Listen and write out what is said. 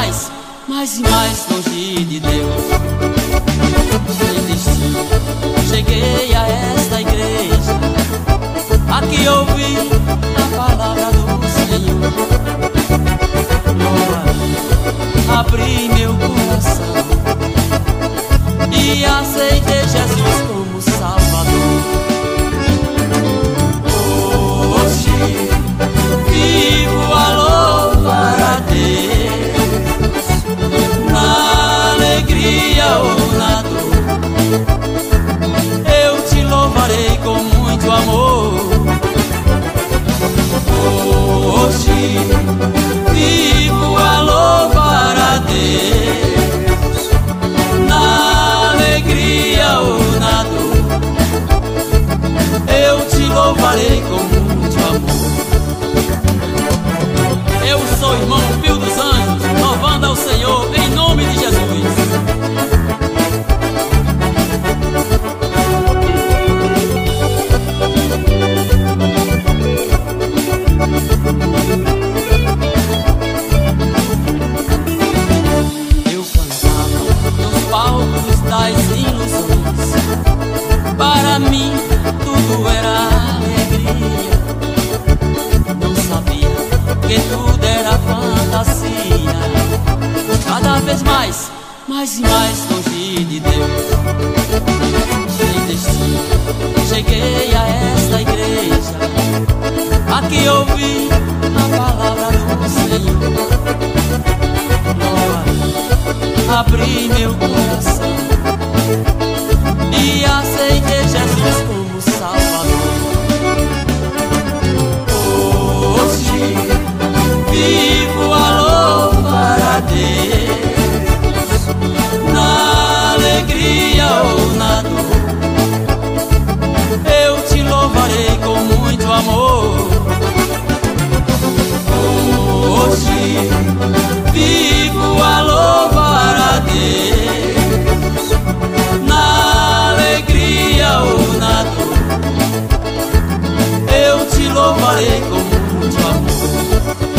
mais e mais longe de Deus. Sem destino, cheguei a esta igreja. Aqui ouvi a palavra do Senhor. Glória, abri meu coração e aceitei Jesus como Salvador. Hoje vivo a louvar a Deus, na alegria ou na dor. Eu te louvarei com muito amor. Hoje vivo a louvar a Deus, na alegria ou na dor. Eu te louvarei com muito amor. Eu sou irmão Pio dos Anjos, louvando ao Senhor em nome de Jesus. Eu cantava nos palcos das ilusões. Para mim tudo era alegria. Não sabia que tudo era fantasia. Cada vez mais e mais longe de Deus. Sem destino, cheguei a esta igreja. Aqui ouvi a palavra do Senhor. Glória, abri meu coração e aceitei Jesus como Salvador. Hoje vivo a louvar a Deus, na alegria ou na dor. Eu te louvarei com muito amor. Hoje vivo a louvar a Deus, na alegria ou na dor. Eu te louvarei com muito amor.